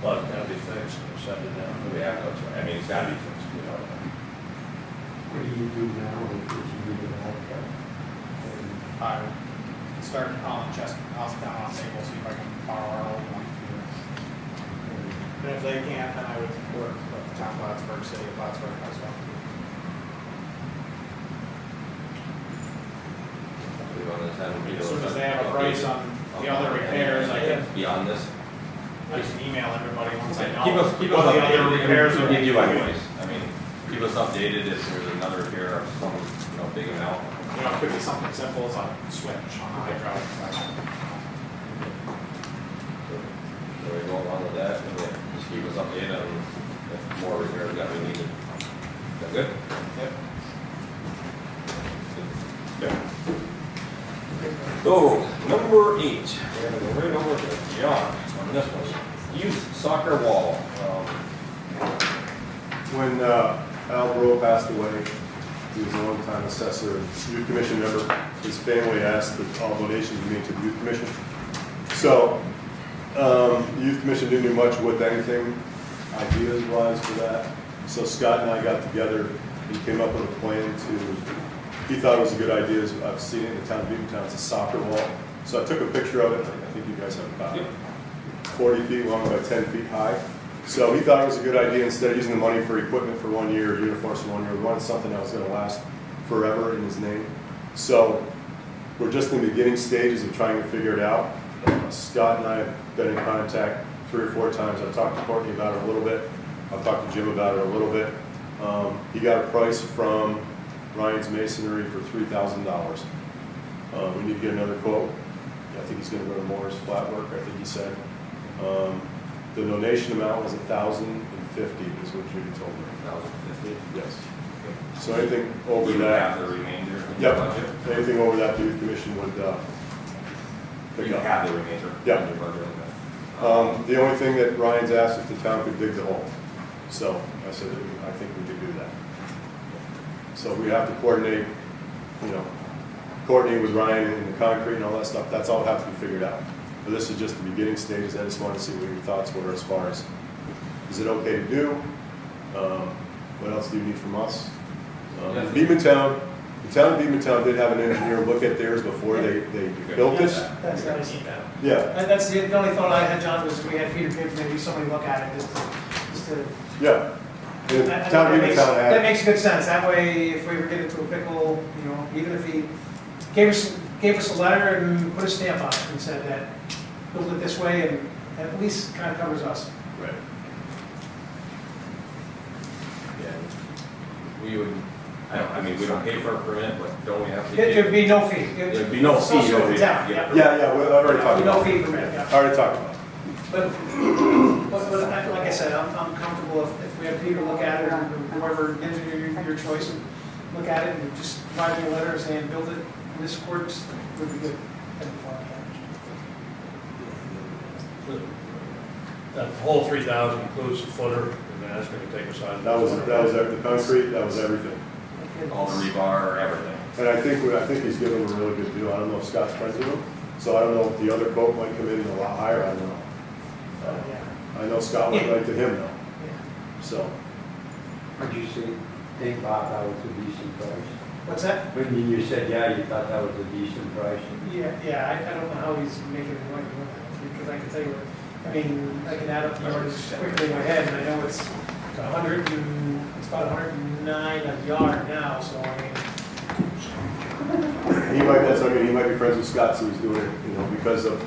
Well, it's gotta be fixed, or shut it down. Yeah, that's right. I mean, it's gotta be fixed, you know. What do you do now if you need an ANCA? I would start calling I'll see if I can borrow our old one. And if they can't, then I would work with the town of Plattsburgh, city of Plattsburgh as well. We want to have a As soon as they have a price on the other repairs, I can beyond this. email everybody once I know. Keep us what the other updated. repairs are. We do anyways. I mean, keep us updated if there's another repair of some, big amount. You know, it could be something simple as a switch on the hydraulic side. So we go along with that, and then just keep us updated on if more repairs that we needed. Is that good? Yep. Yeah. So, number 8, we're gonna go right over to John on this one. Youth soccer wall. When Al Bro passed away, he was a long-time assessor and youth commission member. His family asked that all donations be made to the youth commission. So, the youth commission didn't do much with anything ideas-wise for that. So Scott and I got together and came up with a plan he thought it was a good idea. I've seen it in the town of Beavertown. It's a soccer wall. So I took a picture of it. I think you guys have about 40 feet long by 10 feet high. So he thought it was a good idea instead of using the money for equipment for 1 year, uniforms for 1 year, we wanted something that was going to last forever in his name. So we're just in the beginning stages of trying to figure it out. Scott and I have been in contact 3 or 4 times. I've talked to Courtney about it a little bit. I've talked to Jim about it a little bit. He got a price from Ryan's Masonry for $3,000. We need to get another quote. I think he's going to go to Moore's Flat Work, I think he said. The donation amount was $1,050 is what Judy told me. 1,050? Yes. So anything over You that. have the remainder of the Yep. budget? Anything over that, the youth commission would pick You up. have the remainder Yeah. of your budget? The only thing that Ryan's asked if the town could dig the hole. So I said, I think we could do that. So we have to coordinate, coordinate with Ryan and the concrete and all that stuff. That's all have to be figured out. But this is just the beginning stages. I just wanted to see what your thoughts were as far as, is it okay to do? What else do you need from us? Beavertown, the town of Beavertown did have an engineer look at theirs before they built it. That's nice. Yeah, And that's the only thought I had, John, was we had Peter Pips, maybe somebody look at it just to. yeah. The That town of makes- Beavertown that had, makes good sense. That way, if we ever get into a pickle, even if he gave us a letter and put a stamp on it and said that build it this way, and at least kind of covers us. right. Yeah. We would, I mean, we don't pay for a permit, but don't we have to? There'd be no fee. There'd be no fee. Associated with the town, Yeah. yeah. Yeah, well, I've already talked No about fee it. permit, yeah. I already talked about it. But like I said, I'm comfortable if we have Peter look at it, or whoever engineer your choice, and look at it and just provide me a letter saying build it in this accordance, would be good. That whole 3,000 includes the footer, and that's gonna take us out. That was the concrete, that was everything. All the rebar, everything. And I think he's given him a really good deal. I don't know if Scott's friends with him, so I don't know if the other quote might come in a lot higher, I don't know. I know Scott went right to him though, so. Would you think Bob that was a decent price? What's that? When you said, yeah, you thought that was a decent price? Yeah, I don't know how he's making the money doing that, because I can tell you, I can add up the numbers quickly in my head, and I know it's about 109 a yard now, so I mean. He might be friends with Scott, so he's doing it, because of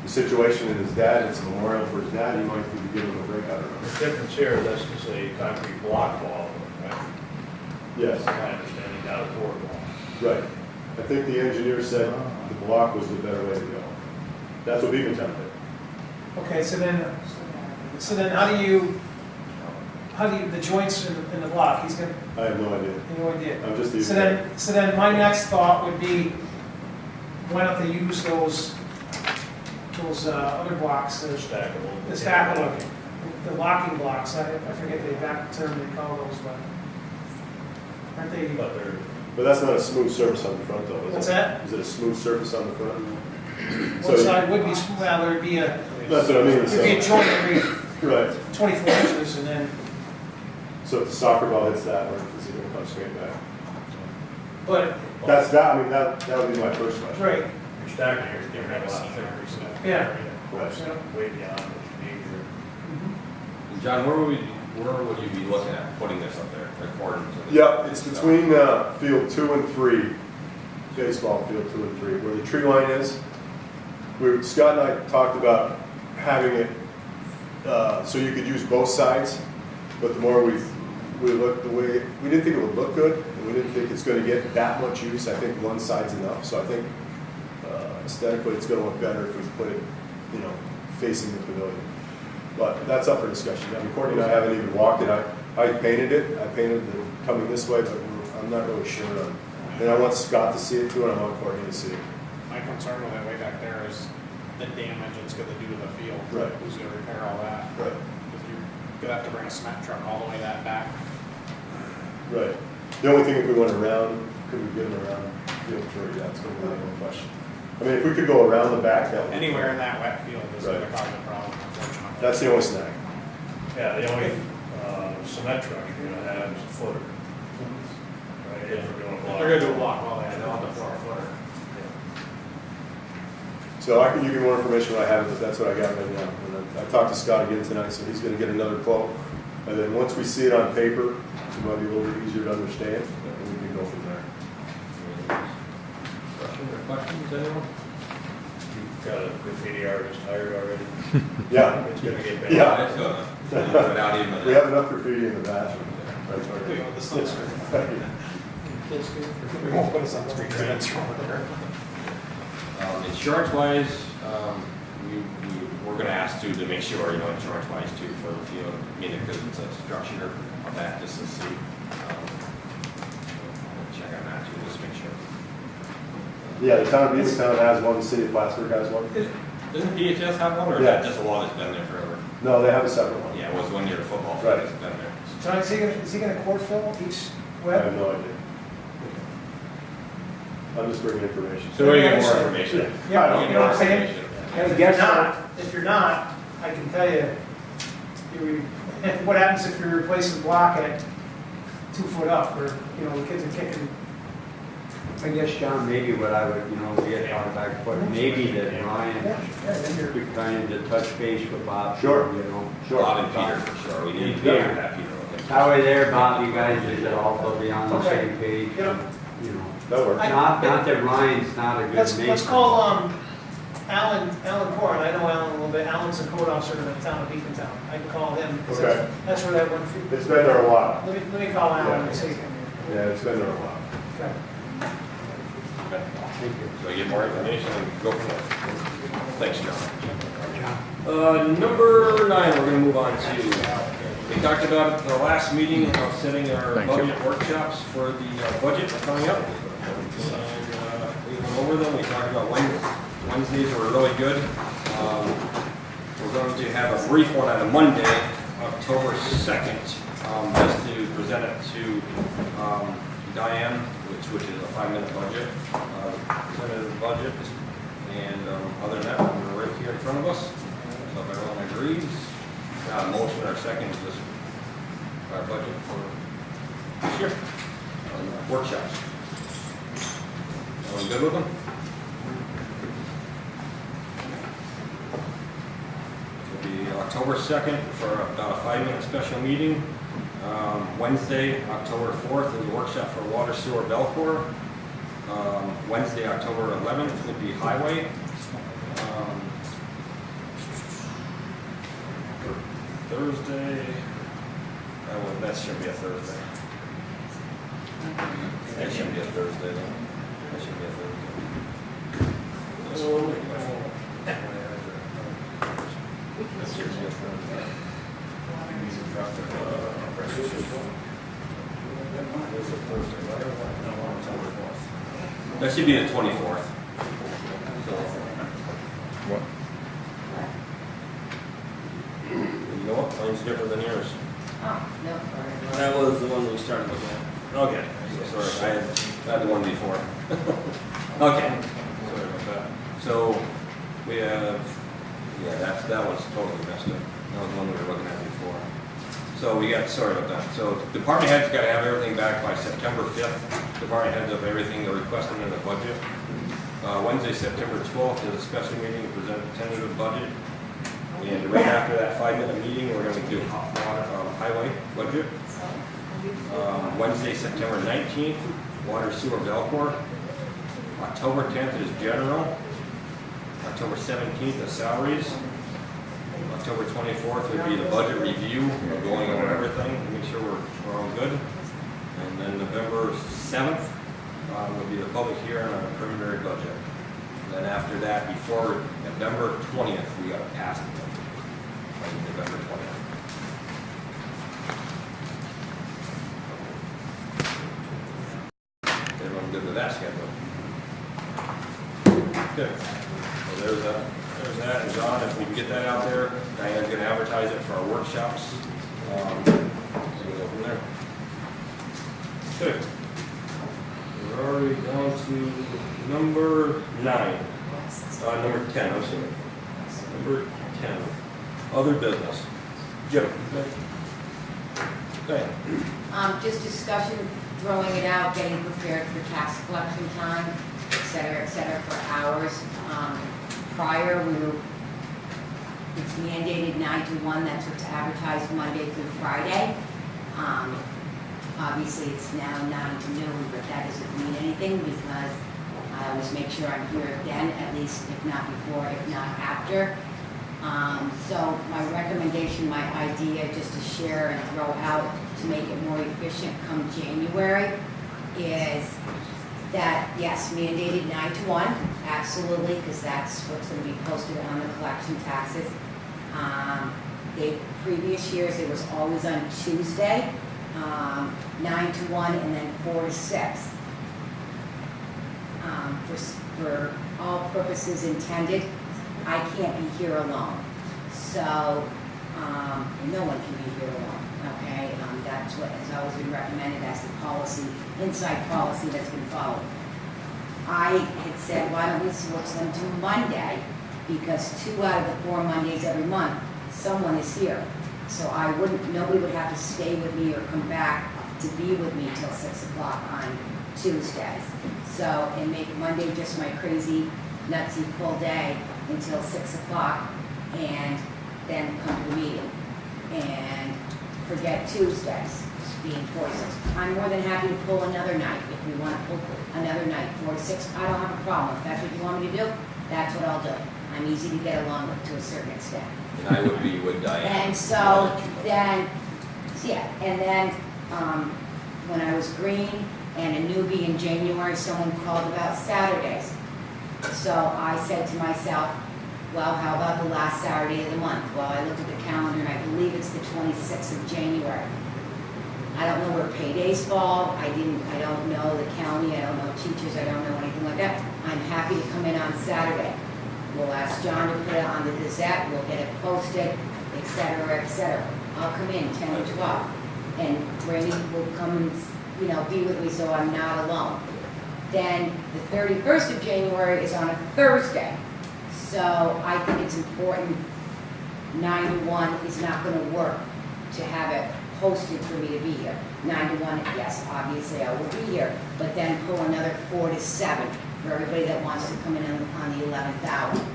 the situation in his dad, it's a memorial for his dad, he might be giving him a break, I don't know. The difference here, that's just a concrete block wall, right? Yes, My understanding, not a board wall. right. I think the engineer said the block was the better way to go. That's what Beavertown did. Okay, so then how do you, the joints in the block, he's gonna, I have no idea. no idea. I'm just the. So then my next thought would be, why don't they use those other blocks, the stackable, the locking blocks, I forget the exact term they call those, but aren't they? But they're, But that's not a smooth surface on the front though, is it? What's that? Is it a smooth surface on the front? One side would be, well, there'd be a, That's what I mean. there'd be a joint every Right. 24 inches and then, So if the soccer ball hits that, or is it gonna come straight back? but, That's that, I mean, that would be my first question. right, Your stacking here is gonna have a lot thicker, so. yeah. Right. Way beyond what you need here. Mhm. John, where would you be looking at putting this up there, according to? the- Yep, it's between field 2 and 3, baseball field 2 and 3, where the tree line is. Scott and I talked about having it so you could use both sides, but the more we looked the way, we didn't think it would look good, and we didn't think it's going to get that much use. I think one side's enough, so I think aesthetically it's going to look better if we put it, you know, facing the pavilion. But that's up for discussion. I mean, Courtney and I haven't even walked it. I painted it. I painted it coming this way, but I'm not really sure on. And I want Scott to see it too, and I want Courtney to see it. My concern with that way back there is the damage it's gonna do to the field. Right. Who's gonna repair all that? Right. Because you're gonna have to bring a cement truck all the way that back. Right. The only thing, if we went around, could we get them around field 3? That's going to be the only question. I mean, if we could go around the back, that would be Anywhere in fine. that wet field is gonna Right. cause a problem, unfortunately. That's the only snag. Yeah, the only cement truck you're gonna have is a footer. Right, if we're doing a If block. they're gonna do a block, well, they'll have to pour a footer. So I can give you more information when I have it, but that's what I got right now. And I talked to Scott again tonight, so he's going to get another quote. And then once we see it on paper, it might be a little bit easier to understand, and we can go from there. Questions, anyone? You've got a graffiti artist hired already. Yeah. It's gonna get bad. Yeah. It's gonna, without even. We have enough graffiti in the bathroom. Right, We right. go with the sunscreen. We won't put a sunscreen transfer over there. Insurance wise, we're gonna ask to make sure, you know, insurance wise too for the field, I mean, because it's a structure of that, just to see. Check on that too, just to make sure. Yeah, the town of Town has one, the city of Plattsburgh has one. Doesn't DHS have one, or is Yeah. that just a law that's been there forever? No, they have a separate one. Yeah, it was one year of football field Right. that's been there. John, is he gonna core fill each I have web? no idea. I'm just bringing information. So we're gonna get more information. Yeah, I don't you know what I'm saying? Information. And if you're not, I can tell you, what happens if you're replacing block at 2 foot up, or, you know, the kids are kicking. I guess, John, maybe what I would, you know, we had talked back, but maybe that Ryan Yeah, then you're. could kind of touch base with Bob. Sure. You know. Bob and Peter for sure, we need to Peter. have Peter look at. That way there, Bob, you guys should also be on the Okay. same page. Yeah. You know, That works. I- not that Ryan's not a good Let's neighbor. call, Alan Corn, I know Alan a little bit, Alan's a code officer in the town of Beacontown. I can call him, because Okay. that's where that one. It's been there a while. Let me call Alan Yeah. and see. Yeah, it's been there a while. Okay. Thank you. So I get more information and go from there. Thanks, John. Number 9, we're gonna move on to, we talked about at the last meeting of setting our budget workshops for the budget coming up. And we went over them, we talked about Wednesdays were really good. We're going to have a brief one on a Monday, October 2nd, just to present it to Diane, which is a 5-minute budget, presented the budget. And other than that, we're right here in front of us. So if everyone agrees, a motion or second to this our budget for this year. Workshops. Everyone good with them? It'll be October 2nd for about a 5-minute special meeting. Wednesday, October 4th is a workshop for water sewer Belcourt. Wednesday, October 11th would be highway. Thursday, that shouldn't be a Thursday. That shouldn't be a Thursday, though. That shouldn't be a Thursday. That should be the 24th. What? You know what? Mine's different than yours. Oh, no, sorry. That was the one we started looking at. Okay, so sorry, I had the one before. Okay, sorry about that. So we have, yeah, that one's totally messed up. That was the one we were looking at before. So we got, sorry about that. So department heads got to have everything back by September 5th. Department heads of everything they're requesting in the budget. Wednesday, September 12th is a special meeting to present the tentative budget. And right after that 5-minute meeting, we're going to do highway budget. Wednesday, September 19th, water sewer Belcourt. October 10th is general. October 17th is salaries. October 24th would be the budget review, going over everything, make sure we're all good. And then November 7th will be the public hearing on the preliminary budget. And then after that, before November 20th, we got to pass the budget. Like November 20th. Everyone good with that schedule? Good. So there's that, and John, if we can get that out there, Diane's gonna advertise it for our workshops. So we'll go from there. Good. We're already down to number 9. Number 10, I'm sorry. Number 10, other business. Jim. Diane. Just discussion, throwing it out, getting prepared for tax collection time, et cetera, for hours. Prior, it's mandated 9 to 1, that's what's advertised Monday through Friday. Obviously, it's now 9 to noon, but that doesn't mean anything because I always make sure I'm here then, at least if not before, if not after. So my recommendation, my idea, just to share and throw out to make it more efficient come January, is that, yes, mandated 9 to 1, absolutely, because that's what's going to be posted on the collection taxes. The previous years, it was always on Tuesday, 9 to 1, and then 4 to 6. For all purposes intended, I can't be here alone. So, no one can be here alone, okay? That's what has always been recommended as the policy, inside policy that's been followed. I had said, why don't we switch them to Monday? Because 2 out of the 4 Mondays every month, someone is here. So nobody would have to stay with me or come back to be with me till 6 o'clock on Tuesdays. So, and make Monday just my crazy, nutsy full day until 6 o'clock, and then come to the meeting. And forget Tuesdays, being 4 to 6. I'm more than happy to pull another night if we want to pull another night, 4 to 6. I don't have a problem. If that's what you want me to do, that's what I'll do. I'm easy to get along with to a certain extent. And I would be with Diane. And so then, when I was green and a newbie in January, someone called about Saturdays. So I said to myself, well, how about the last Saturday of the month? Well, I looked at the calendar and I believe it's the 26th of January. I don't know where paydays fall. I don't know the county. I don't know teachers. I don't know anything like that. I'm happy to come in on Saturday. We'll ask John to put it on the Gazette. We'll get it posted, et cetera, et cetera. I'll come in 10 or 12. And Randy will come and, be with me so I'm not alone. Then the 31st of January is on a Thursday. So I think it's important, 9 to 1 is not going to work to have it posted for me to be here. 9 to 1, yes, obviously I will be here, but then pull another 4 to 7 for everybody that wants to come in on the 11th hour.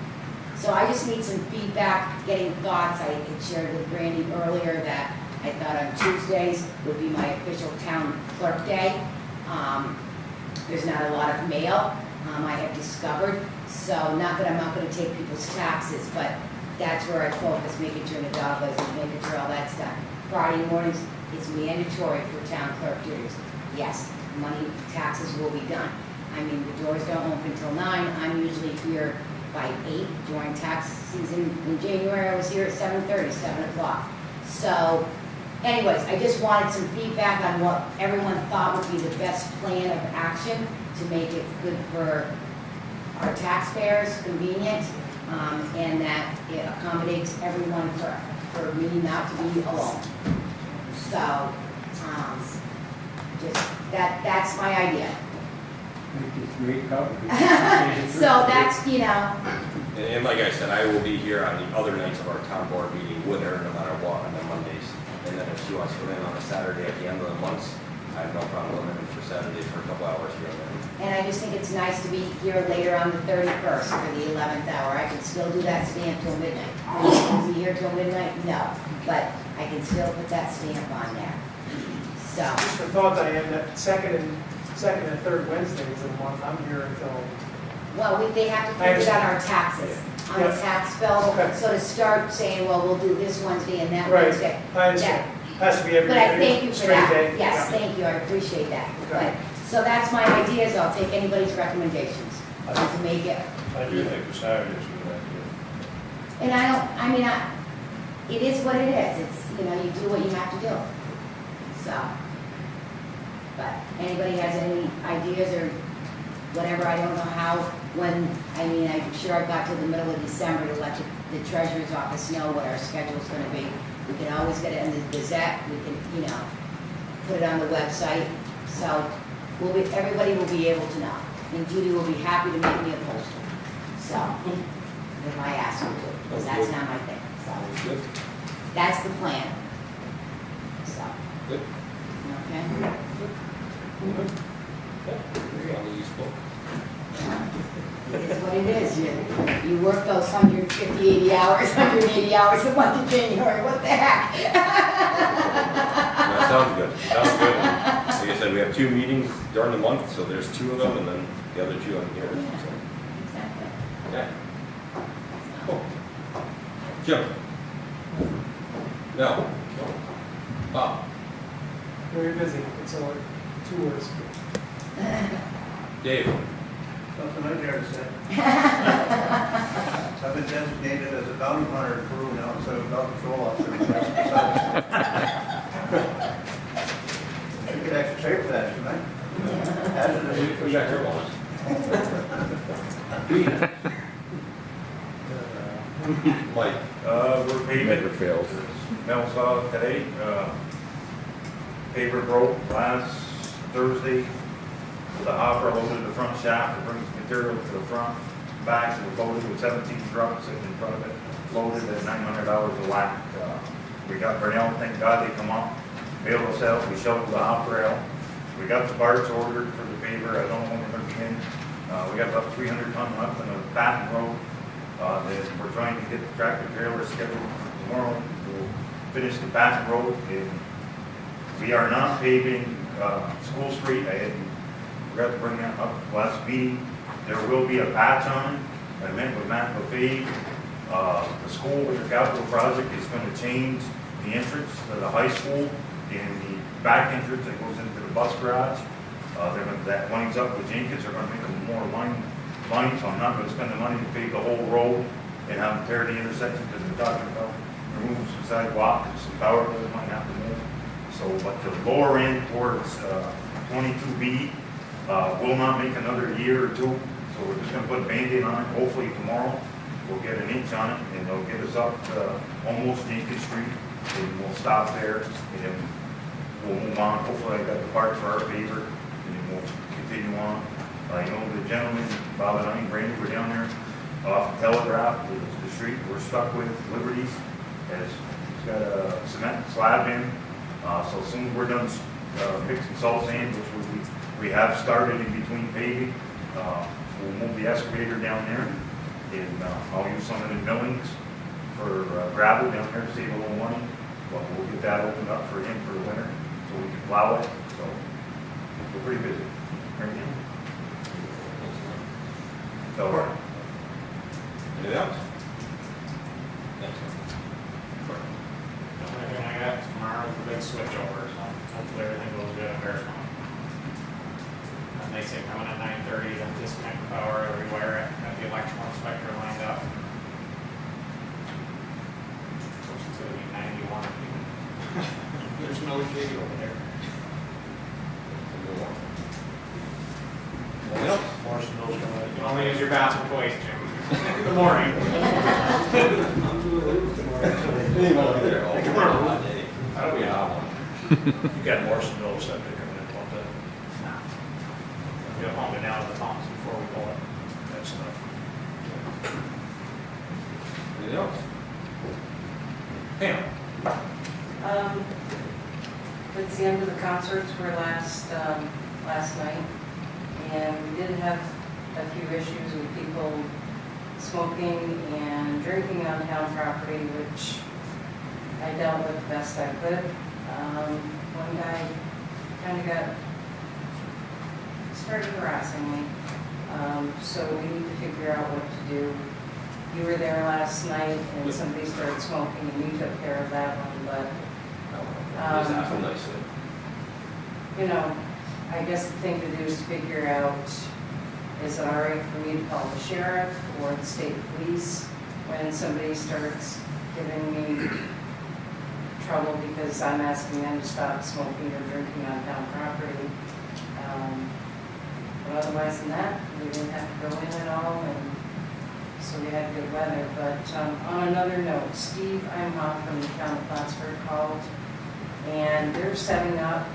So I just need some feedback, getting thoughts. I had shared with Brandy earlier that I thought on Tuesdays would be my official town clerk day. There's not a lot of mail, I have discovered. So not that I'm not going to take people's taxes, but that's where I focus, making sure the dog license, making sure all that's done. Friday mornings is mandatory for town clerk duties. Yes, money taxes will be done. I mean, the doors don't open till 9. I'm usually here by 8 during tax season. In January, I was here at 7:30, 7 o'clock. So anyways, I just wanted some feedback on what everyone thought would be the best plan of action to make it good for our taxpayers, convenient, and that it accommodates everyone for me not to be alone. So, just that's my idea. So that's, And like I said, I will be here on the other nights of our town board meeting with her, no matter what, on the Mondays. And then if she wants to come in on a Saturday at the end of the month, I have no problem limiting for Saturday for a couple hours here and there. And I just think it's nice to be here later on the 31st for the 11th hour. I can still do that stamp till midnight. Will you be here till midnight? No, but I can still put that stamp on there. So, Just for thought, Diane, that second and third Wednesdays of the month, I'm here until, well, they have to put it on our taxes, on the Yeah. tax bill. Okay. So to start saying, well, we'll do this Wednesday and that Right. Wednesday. I understand, has to be every But I thank you for straight that. day. Yes, Yeah. thank you, I appreciate that. Okay. But, so that's my ideas, I'll take anybody's recommendations to make it. I do think the Saturdays are a good idea. And it is what it is, it's, you know, you do what you have to do. So, but anybody has any ideas or whatever, I don't know how, I'm sure I've got to the middle of December to let the treasurer's office know what our schedule's gonna be. We can always get it in the Gazette, we can, you know, put it on the website, so everybody will be able to know. And Judy will be happy to make me a poster, so, if I ask her to, because that's not my thing, so. Good. That's the plan. So, Good. okay? As long as you spoke. It is what it is. You work those 150, 80 hours, 180 hours a month in January. What the heck? That sounds good. Sounds good. Like I said, we have 2 meetings during the month, so there's 2 of them, and then the other 2 on here. Yeah, So, exactly. okay. Cool. Jim. No. Bob. Very busy, it's only 2 words. Dave. Nothing I dare to say. I've been designated as a bounty hunter in Peru now instead of dog patrol officer. You could actually pay for that, shouldn't I? Hazardous. We got your bonus. Mike. We're paving. Never fails. Metal saw today, Paver broke last Thursday. The hopper loaded the front shaft to bring material to the front. Bags were loaded with 17 trucks sitting in front of it, loaded at $900 a whack. We got Brunel, thank God they come up, bailed us out, we shoveled the hopper out. We got the parts ordered for the paver, I don't know when they're gonna be in. We got about 300 ton left on the Baton Road. We're trying to get the tractor trailer scheduled for tomorrow. We'll finish the Baton Road. And we are not paving School Street. I forgot to bring that up last meeting. There will be a patch on it. I met with Matt Buffet. The school with the capital project is going to change the entrance to the high school and the back entrance that goes into the bus garage. That lines up with Jenkins. They're going to make them more lines, so I'm not going to spend the money to pave the whole road and have them tear the intersection because they're talking about removing some sidewalk and some power that might have to move. So, but the lower end towards 22B will not make another year or 2. So we're just going to put a Band-Aid on it. Hopefully tomorrow we'll get an inch on it and they'll get us up to almost Jenkins Street. And we'll stop there and then we'll move on. Hopefully I got the parts for our paver and then we'll continue on. You know, the gentleman, Bob and I and Brandy were down there off of Telegraph, the street we're stuck with, Liberties. It's got a cement slab in. So as soon as we're done mixing salt sand, which we have started in between paving, we'll move the excavator down there. And I'll use some of the millings for gravel down there to save a little money. But we'll get that opened up for him for the winter so we can plow it. So we're pretty busy right now. So, Anything else? Next one. The only thing I got is tomorrow is the big switchover, so hopefully everything goes good at Bearsmont. And they say coming at 9:30, they'll disconnect the power, they'll rewire it, got the electrical inspector lined up. So it's gonna be 91. There's no shade over there. Anything else? More snow coming. You can only use your bathroom twice, Jim. In the morning. That'll be a hot one. You got more snow septic coming in, won't it? We'll pump it down to the pumps before we pull it. That's enough. else? Pam? It's the end of the concerts were last night, and we did have a few issues with people smoking and drinking on town property, which I dealt with the best I could. One guy kind of started harassing me, so we need to figure out what to do. You were there last night, and somebody started smoking, and you took care of that one, but Just happened nicely. you know, I guess the thing to do is to figure out, is it all right for me to call the sheriff or the state police when somebody starts giving me trouble because I'm asking them to stop smoking or drinking on town property? But otherwise than that, we didn't have to go in at all, and so we had good weather. But on another note, Steve Imhoff from the town of Plattsburgh called, and they're setting up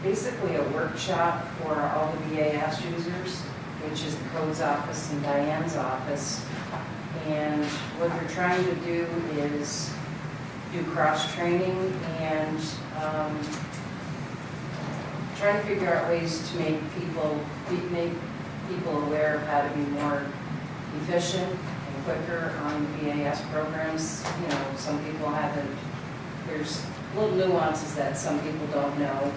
basically a workshop for all the BAS users, which is the codes office and Diane's office. And what they're trying to do is do cross-training and trying to figure out ways to make people aware of how to be more efficient and quicker on BAS programs. You know, some people haven't, there's little nuances that some people don't know.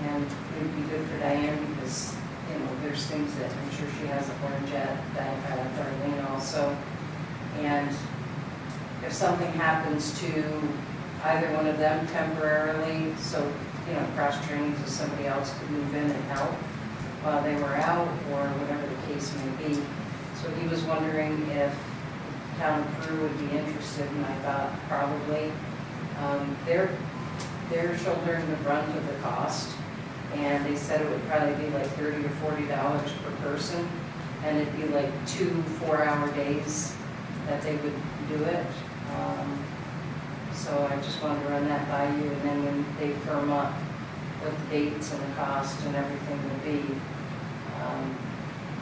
And it would be good for Diane because, you know, there's things that I'm sure she hasn't learned yet, that Darlene also. And if something happens to either one of them temporarily, so, you know, cross-training so somebody else could move in and help while they were out, or whatever the case may be. So he was wondering if town of Peru would be interested, and I thought probably. They're shouldering the brunt of the cost, and they said it would probably be like $30 to $40 per person, and it'd be like 2 4-hour days that they would do it. So I just wanted to run that by you, and then when they firm up what the dates and the cost and everything will be,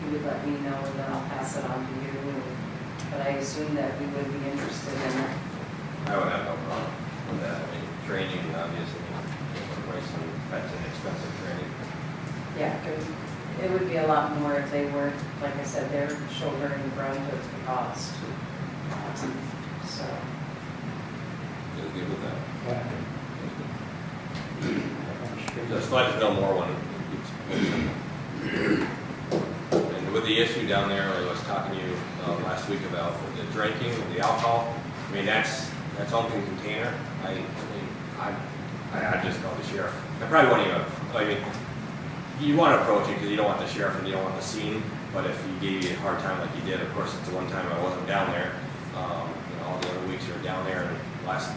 you would let me know, and then I'll pass it on to you. But I assume that we would be interested in it. I would have no problem with that. I mean, training, obviously, that's an expensive training. Yeah, it would be a lot more if they weren't, like I said, they're shouldering the brunt of the cost. So, You'll good with that? Just let us know more when it's. And with the issue down there, I was talking to you last week about the drinking, the alcohol. I mean, that's open container. I just call the sheriff. I probably won't even, I mean, you want to approach it because you don't want the sheriff and you don't want the scene, but if he gave you a hard time like you did, of course, it's the one time I wasn't down there. You know, all the other weeks you were down there, and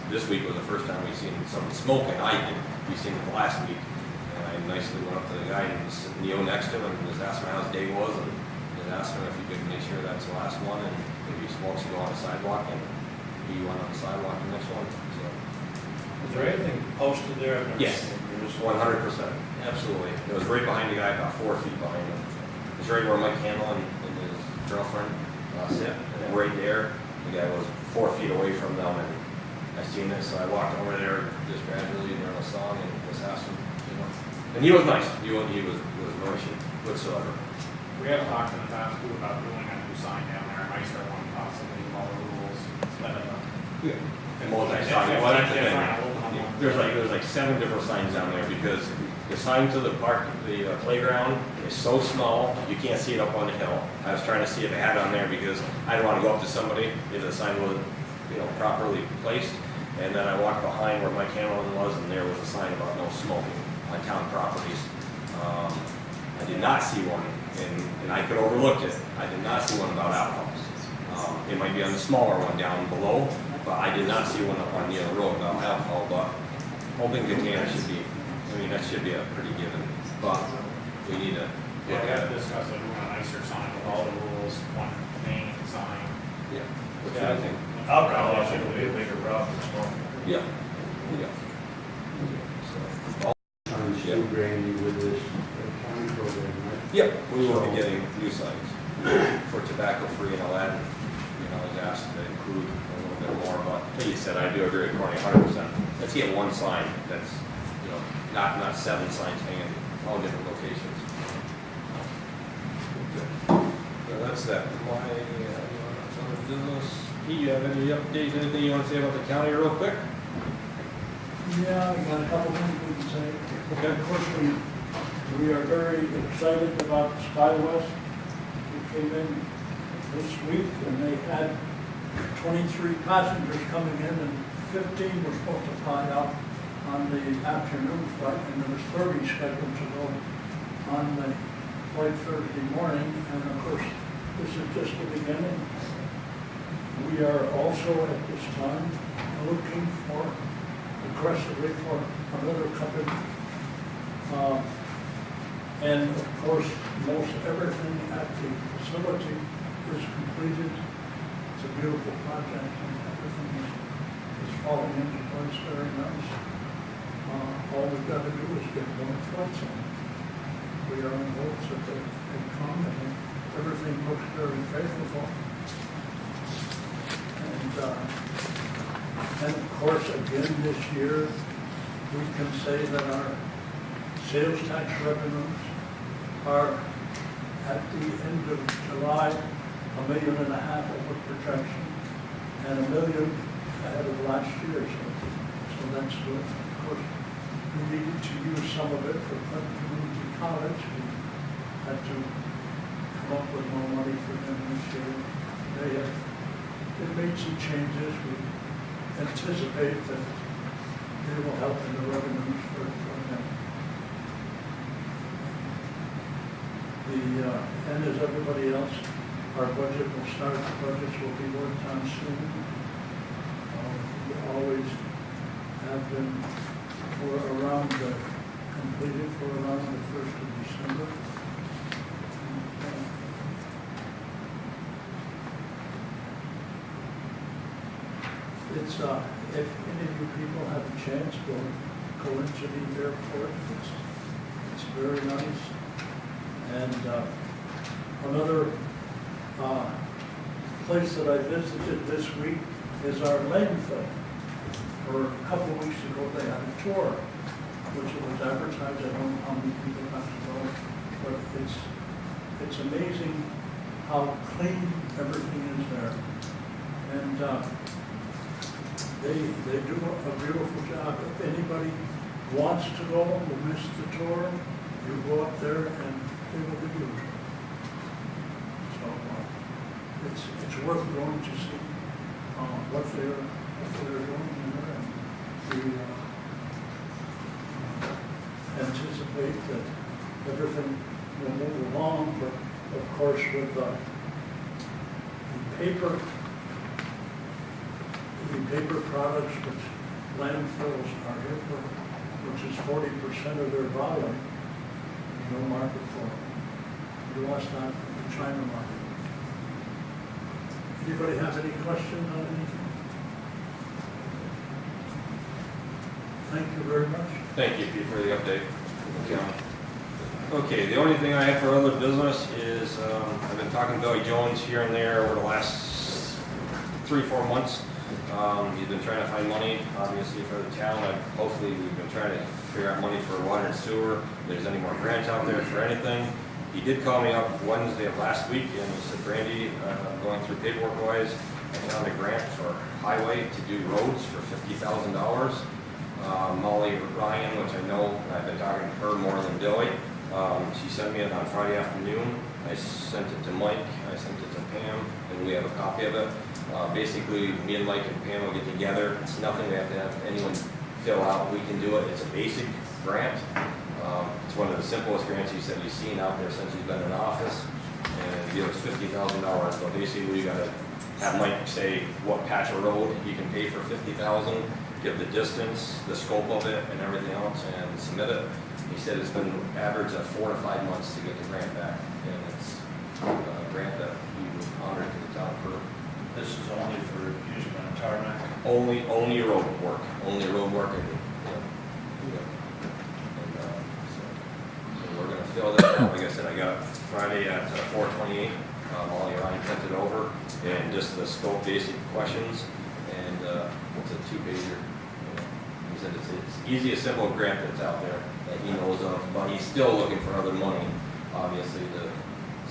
this week was the first time we've seen someone smoking. We've seen it last week, and I nicely went up to the guy and was sitting next to him and just asked him how his day was, and just asked him if he could make sure that's the last one, and if he smokes, he go on the sidewalk, and he went on the sidewalk the next one. So. Is there anything posted there? I've never Yes, seen it. 100%, absolutely. It was right behind the guy, about 4 feet behind him. It's right where Mike Handel and his girlfriend sit, and right there, the guy was 4 feet away from them, and I seen this, so I walked over there just gradually during the song and just asked him, you know. And he was nice. He was no issue whatsoever. We have talked in the past too about doing a new sign down there, a nicer one possibly, with all the rules, instead of a. Multi-sign. Well, that's the thing. There's like 7 different signs down there because the sign to the park, the playground is so small, you can't see it up on the hill. I was trying to see if it had on there because I didn't want to go up to somebody if the sign wasn't, you know, properly placed. And then I walked behind where Mike Hamilton was, and there was a sign about no smoking on town properties. I did not see one, and I could overlook it. I did not see one about alcohol. It might be on the smaller one down below, but I did not see one up on the other road about alcohol. But open container should be, I mean, that should be a pretty given. But we need to Yeah, look we have at to it. discuss it, we want a nicer sign with all the rules, one main sign. Yeah. Which I think. Alcohol should be a bigger problem than smoking. Yeah. Yeah. So, On Stu Grandy with this county program, right? yep, we will be getting new signs. for tobacco-free, and Aladdin, was asked to include a little bit more, but like you said, I do agree with Courtney 100%. Let's get one sign that's, not 7 signs hanging all different locations. So that's that. Why, business. Pete, you have any updates, anything you want to say about the county real quick? Yeah, I got a couple things we can say. Okay. Of course, we are very excited about SkyWest. We came in this week and they had 23 passengers coming in and 15 were supposed to fly out on the afternoon flight, and there was 30 scheduled to go on the flight Thursday morning. And of course, this is just the beginning. We are also at this time looking aggressively for another company. And of course, most everything at the facility is completed. It's a beautiful project and everything is falling into place very nice. All we've got to do is get more flights in. We are in hopes that they come and everything looks very favorable. And of course, again this year, we can say that our sales tax revenues are at the end of July, $1.5 million over projection, and $1 million ahead of last year. So that's good. Of course, we needed to use some of it for Clinton Community College. We had to come up with more money for them this year. They've made some changes. We anticipate that they will help in the revenues for them. And as everybody else, our budget will start, the budgets will be worked on soon. We always have been completed for around the 1st of December. If any of you people have a chance, go into the airport. It's very nice. And another place that I visited this week is our landfill. For a couple of weeks ago, they had a tour, which it was advertised. I don't know how many people got to go, but it's amazing how clean everything is there. And they do a beautiful job. If anybody wants to go who missed the tour, you go up there and they will give you a tour. So it's worth going to see what they're doing there, and we anticipate that everything will move along. But of course, with the paper products, which landfills are here for, which is 40% of their volume, there's no market for it. We lost that from the China market. Anybody have any questions on anything? Thank you very much. Thank you, Pete, for the update. Okay, the only thing I have for other business is I've been talking to Billy Jones here and there over the last 3-4 months. He's been trying to find money, obviously, for the town. Hopefully, we've been trying to figure out money for water and sewer. If there's any more grants out there for anything. He did call me up Wednesday of last week and he said, Brandy, going through paperwork-wise, I found a grant for highway to do roads for $50,000. Molly Ryan, which I know, I've been talking to her more than Billy. She sent me it on Friday afternoon. I sent it to Mike, I sent it to Pam, and we have a copy of it. Basically, me and Mike and Pam will get together. It's nothing we have to have anyone fill out. We can do it. It's a basic grant. It's one of the simplest grants he said he's seen out there since he's been in office. And he gives us $50,000. But basically, we got to have Mike say what patch of road he can pay for $50,000, give the distance, the scope of it, and everything else, and submit it. He said it's been average of 4 to 5 months to get the grant back, and it's a grant that we honored to the town for. This is only for using on tarmac. Only road work, and so we're gonna fill that out. Like I said, I got Friday at 4:28. sent it over, and just the scope basic questions, and it's a 2-pager. He said it's easy, a simple grant that's out there that he knows of, but he's still looking for other money, obviously, to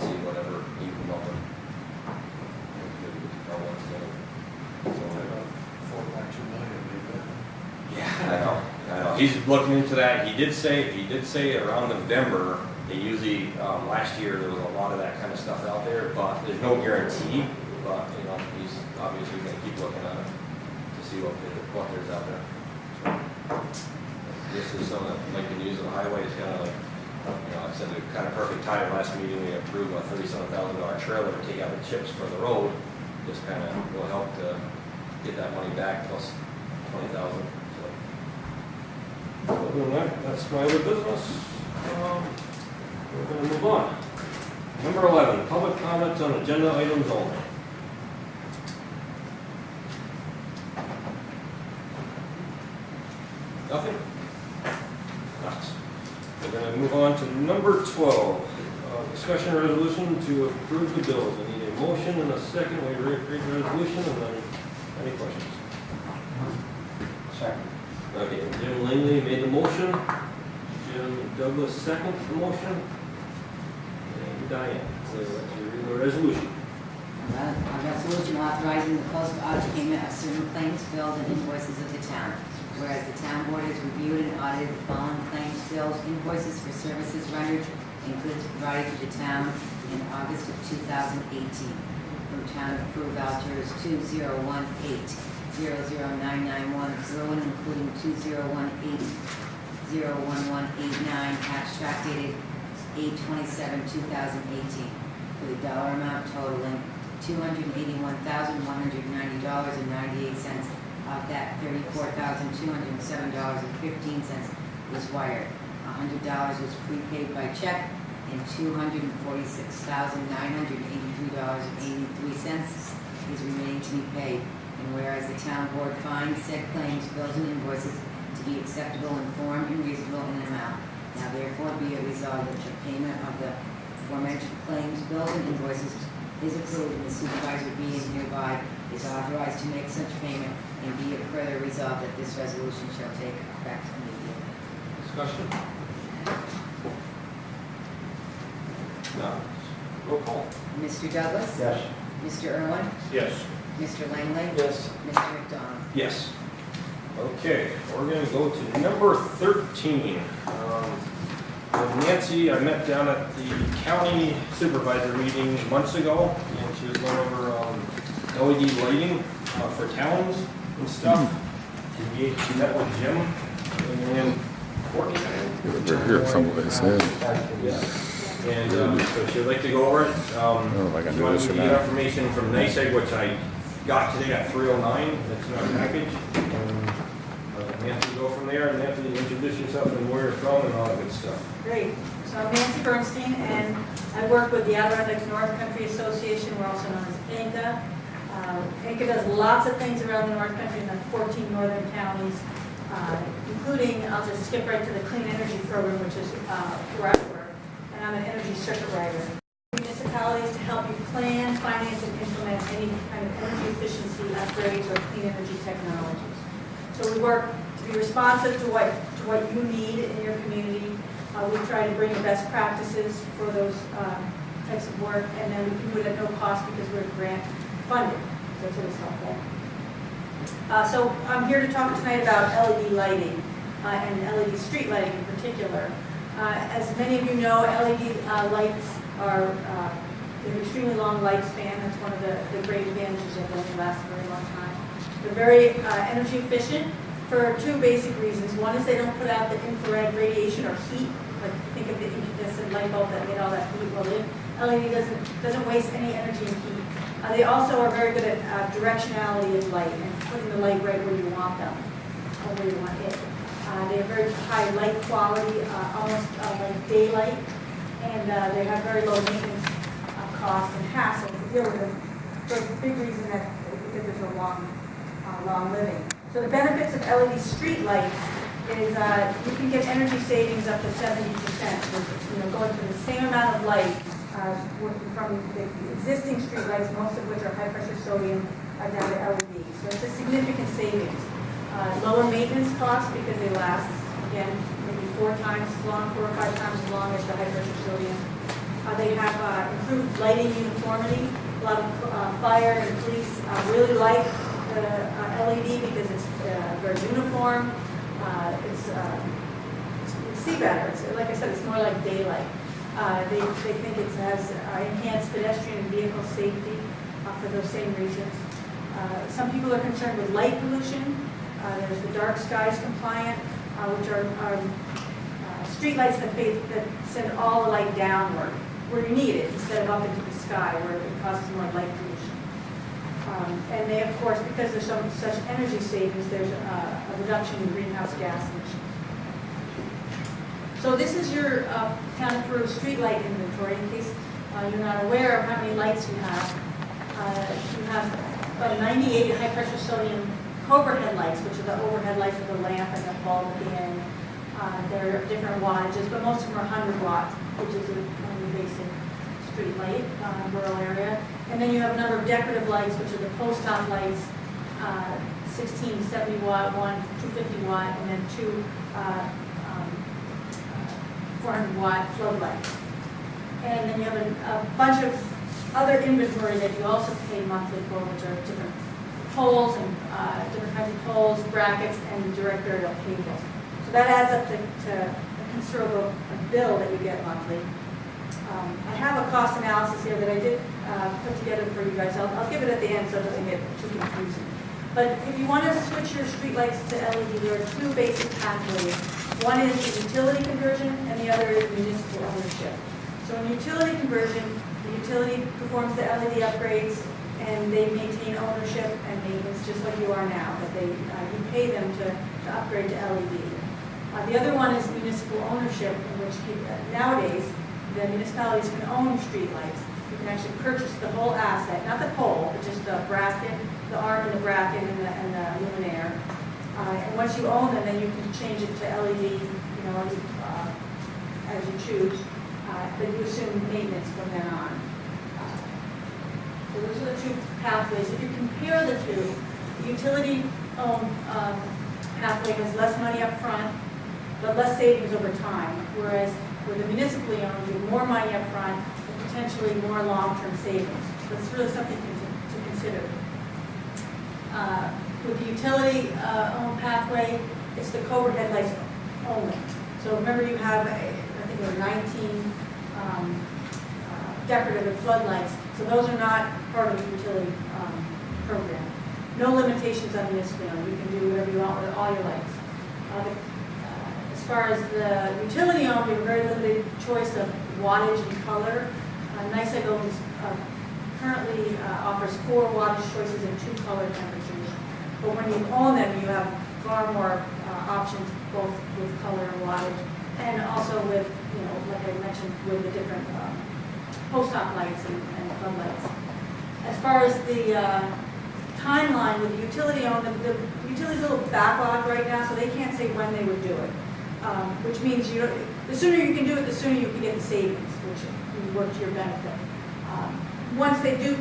see whatever he can come up with. Yeah, I know. He's looking into that. He did say around November. They usually last year there was a lot of that kind of stuff out there, but there's no guarantee. But he's obviously going to keep looking at it to see what there's out there. This is something that Mike can use on the highway. It's kind of like, I said, the kind of perfect time. Last meeting we approved a $37,000 trailer to take out the chips for the road. Just kind of will help to get that money back plus $20,000. Other than that, that's my other business. We're going to move on. Number 11, public comments on agenda items only. Nothing? Nuts. We're going to move on to number 12, discussion resolution to approve the bills. I need a motion and a second. We read the resolution and then any questions? Second. Okay, Jim Langley made the motion. Jim Douglas seconds the motion. And Diane, so let's read the resolution. A resolution authorizing the post-audit payment of certain claims, bills, and invoices of the town. Whereas the town board has reviewed and audited the following claims, bills, invoices for services rendered and goods provided to the town in August of 2018. From town approved vouchers 2018-00991 through and including 2018-01189, abstract dated 8/27/2018, for the dollar amount totaling $281,190.98. Of that, $34,207.15 was wired. $100 was prepaid by check, and $246,983.83 is remaining to be paid. And whereas the town board finds said claims, bills, and invoices to be acceptable in form and reasonable in amount, now therefore be it resolved that the payment of the aforementioned claims, bills, and invoices is approved, and the supervisor being hereby is authorized to make such payment, and be it further resolved that this resolution shall take effect immediately. Discussion? No. Roll call. Mr. Douglas? Yes. Mr. Irwin? Yes. Mr. Langley? Yes. Mr. McDonald? Yes. Okay, we're going to go to number 13. With Nancy, I met down at the county supervisor meeting months ago, and she was going over LED lighting for towns and stuff. She met with Jim and Courtney. We're here someplace, yeah. And so she'd like to go over it. I don't know if I can do this or Get not. information from NICEAG, which I got today at 3:09. That's in our package. Nancy, go from there, and Nancy, introduce yourself and where you're from and all that good stuff. Great. So I'm Nancy Bernstein, and I work with the Adirondack North Country Association. We're also known as ANCA. ANCA does lots of things around the North Country in the 14 northern counties, including, I'll just skip right to the Clean Energy Program, which is where I work, and I'm an energy circuit rider. Municipalities to help you plan, finance, and implement any kind of energy efficiency upgrades or clean energy technologies. So we work to be responsive to what you need in your community. We try to bring the best practices for those types of work, and then we can do it at no cost because we're grant funded. So that's always helpful. So I'm here to talk tonight about LED lighting and LED street lighting in particular. As many of you know, LED lights are an extremely long lifespan. That's one of the great advantages of them. They last a very long time. They're very energy efficient for two basic reasons. One is they don't put out the infrared radiation or heat. Like think of the incandescent light bulb that made all that heat. Well, LED doesn't waste any energy and heat. They also are very good at directionality of light and putting the light right where you want them, or where you want it. They have very high light quality, almost like daylight, and they have very low maintenance costs and hassle to deal with them. So it's a big reason that because it's a long living. So the benefits of LED street lights is you can get energy savings up to 70%. With, going for the same amount of light, from the existing streetlights, most of which are high-pressure sodium, down to LED. So it's a significant savings. Lower maintenance costs because they last, again, maybe 4 or 5 times as long as the high-pressure sodium. They have improved lighting uniformity. A lot of fire and police really like the LED because it's very uniform. You see better. It's, like I said, it's more like daylight. They think it has enhanced pedestrian and vehicle safety for those same reasons. Some people are concerned with light pollution. There's the dark skies compliant, which are streetlights that send all the light downward, where you need it, instead of up into the sky, where it causes more light pollution. And they, of course, because there's such energy savings, there's a reduction in greenhouse gas emissions. So this is your Town of Peru streetlight inventory, in case you're not aware of how many lights you have. You have about 98 high-pressure sodium Cobra headlights, which are the overhead lights with the lamp and the bulb at the end. They're different wattages, but most of them are 100 watt, which is a basic street light in a rural area. And then you have a number of decorative lights, which are the post-op lights, 16 70 watt, one 250 watt, and then 2 400 watt floodlights. And then you have a bunch of other inventory that you also pay monthly for, which are different poles and different kinds of poles, brackets, and direct aerial cables. So that adds up to a considerable bill that you get monthly. I have a cost analysis here that I did put together for you guys. I'll give it at the end so it doesn't get too confusing. But if you want to switch your streetlights to LED, there are 2 basic pathways. One is the utility conversion, and the other is municipal ownership. So in utility conversion, the utility performs the LED upgrades, and they maintain ownership and maintenance just like you are now, but you pay them to upgrade to LED. The other one is municipal ownership, in which nowadays the municipalities can own streetlights. You can actually purchase the whole asset, not the pole, but just the bracket, the arm and the bracket and the luminaire. And once you own them, then you can change it to LED, as you choose. But you assume maintenance from then on. So those are the 2 pathways. If you compare the 2, the utility-owned pathway has less money up front, but less savings over time, whereas with the municipally owned, you have more money up front and potentially more long-term savings. So it's really something to consider. With the utility-owned pathway, it's the Cobra headlights only. So remember, you have, I think there are 19 decorative and floodlights. So those are not part of the utility program. No limitations on municipally owned. You can do whatever you want with all your lights. As far as the utility owned, we have a very limited choice of wattage and color. NYSEG currently offers 4 wattage choices and 2 color temperatures. But when you own them, you have far more options, both with color and wattage, and also with, like I mentioned, with the different post-op lights and floodlights. As far as the timeline with the utility-owned, the utility's a little backlogged right now, so they can't say when they would do it. Which means the sooner you can do it, the sooner you can get the savings, which will work to your benefit. Once they do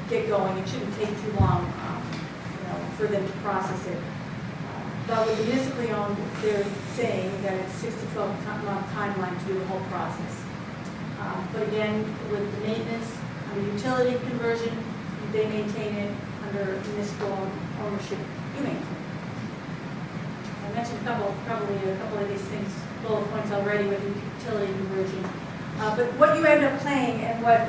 get going, it shouldn't take too long, for them to process it. But with the municipally owned, they're saying that it's 6 to 12 month timeline to do the whole process. But again, with the maintenance, the utility conversion, they maintain it under municipal ownership. You maintain it. I mentioned probably a couple of these things, bullet points already with the utility conversion. But what you end up paying and what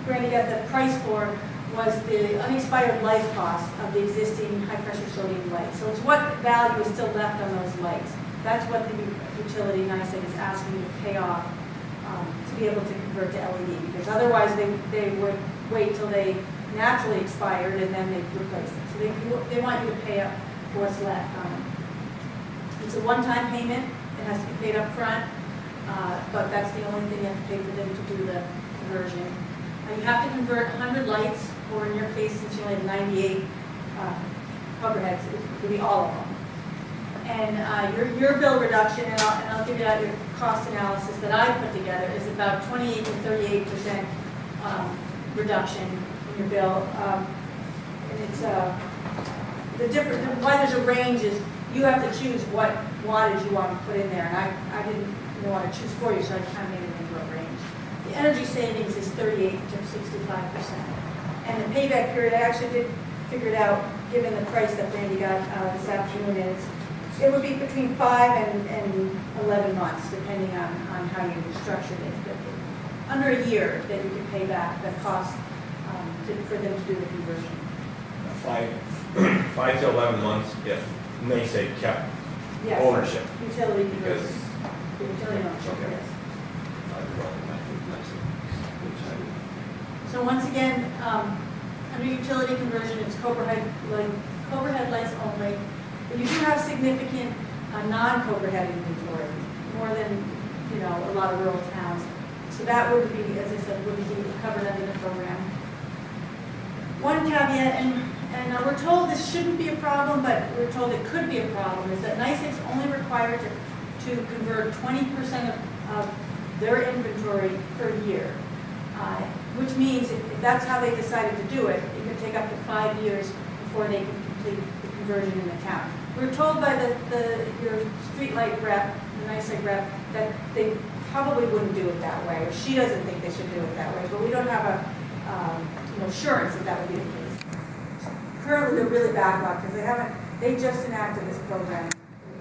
Brandy got the price for was the unexpired life cost of the existing high-pressure sodium lights. So it's what value is still left on those lights. That's what the utility NYSEG is asking you to pay off to be able to convert to LED, because otherwise they would wait till they naturally expired and then they replace them. So they want you to pay up for what's left on them. It's a one-time payment. It has to be paid up front, but that's the only thing you have to pay for them to do the conversion. You have to convert 100 lights, or in your case, since you only have 98 cover heads, it would be all of them. And your bill reduction, and I'll give you out your cost analysis that I put together, is about 28 to 38% reduction in your bill. And it's, the different, why there's a range is you have to choose what wattage you want to put in there. And I didn't want to choose for you, so I kind of made it into a range. The energy savings is 38 to 65%. And the payback period, I actually did figure it out, given the price that Randy got this afternoon, is it would be between 5 and 11 months, depending on how you structured it. But under a year that you can pay back the cost for them to do the conversion. 5 to 11 months if they say kept Yes. ownership. Utility conversion. Because Utility ownership, Okay. yes. So once again, under utility conversion, it's overhead lights only. But you do have significant non-overhead inventory, more than, a lot of rural towns. So that would be, as I said, would be covered under the program. One caveat, and we're told this shouldn't be a problem, but we're told it could be a problem, is that NYSEG's only required to convert 20% of their inventory per year. Which means if that's how they decided to do it, it could take up to 5 years before they can complete the conversion in the town. We were told by your streetlight rep, the NYSEG rep, that they probably wouldn't do it that way, or she doesn't think they should do it that way, but we don't have assurance that that would be the case. Currently, they're really backlogged because they just enacted this program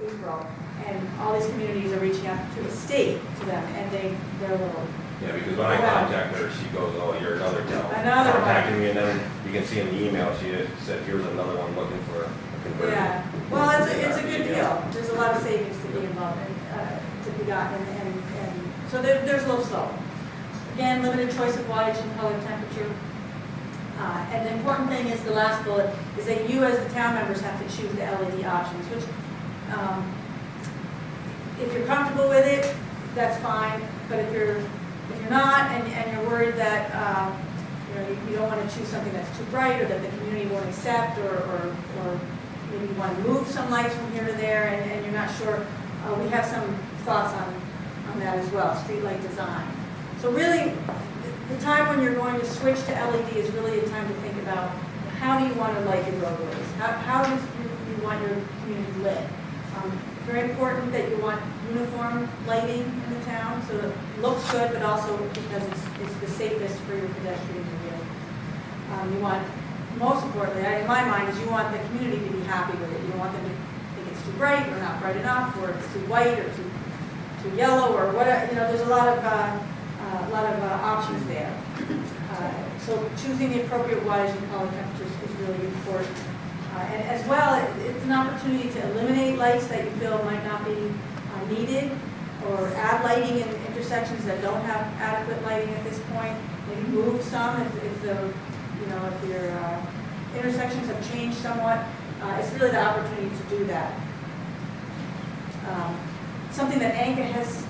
in April, and all these communities are reaching out to the state to them, and they're a little. Yeah, because when I contact her, she goes, "Oh, you're another town." Another one. Contacting me, and then you can see in the email, she said, "Here's another one looking for a conversion." Yeah, well, it's a good deal. There's a lot of savings to be involved in, to be gotten, and so there's a little slow. Again, limited choice of wattage and color temperature. And the important thing is, the last bullet, is that you as the town members have to choose the LED options, which, if you're comfortable with it, that's fine, but if you're not, and you're worried that, you don't want to choose something that's too bright, or that the community won't accept, or maybe you want to move some lights from here to there, and you're not sure, we have some thoughts on that as well, street light design. So really, the time when you're going to switch to LED is really a time to think about how do you want to light your roadways? How do you want your community lit? Very important that you want uniform lighting in the town, so it looks good, but also because it's the safest for your pedestrians to do. You want, most importantly, in my mind, is you want the community to be happy with it. You don't want them to think it's too bright or not bright enough, or it's too white or too yellow, or whatever. There's a lot of options there. So choosing the appropriate wattage and color temperatures is really important. And as well, it's an opportunity to eliminate lights that you feel might not be needed, or add lighting in intersections that don't have adequate lighting at this point. Maybe move some if your intersections have changed somewhat. It's really the opportunity to do that. Something that ANCA has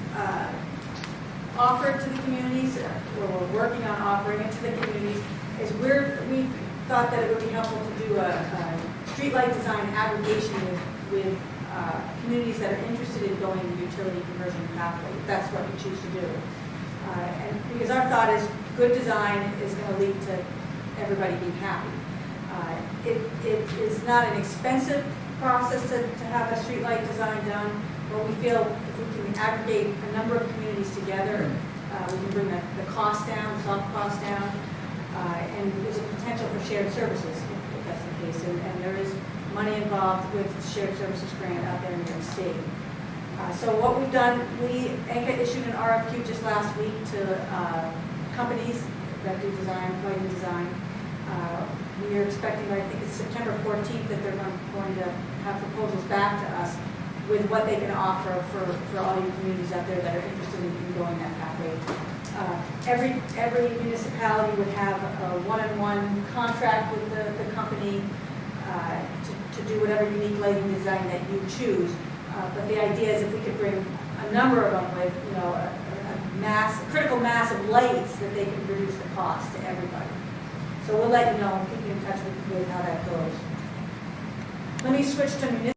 offered to the communities, or we're working on offering it to the communities, is we thought that it would be helpful to do a streetlight design aggregation with communities that are interested in going the utility conversion pathway, if that's what you choose to do. And because our thought is good design is going to lead to everybody being happy. It is not an expensive process to have a streetlight design done, but we feel if we can aggregate a number of communities together, we can bring the cost down, soft cost down, and there's a potential for shared services if that's the case, and there is money involved with the shared services grant out there in New York State. So what we've done, ANCA issued an RFQ just last week to companies that do design, lighting design. We are expecting, I think it's September 14th, that they're going to have proposals back to us with what they can offer for all you communities out there that are interested in going that pathway. Every municipality would have a one-on-one contract with the company to do whatever unique lighting design that you choose. But the idea is if we could bring a number of them with, a critical mass of lights, that they can reduce the cost to everybody. So we'll let you know, keep you in touch with how that goes. Let me switch to municipal.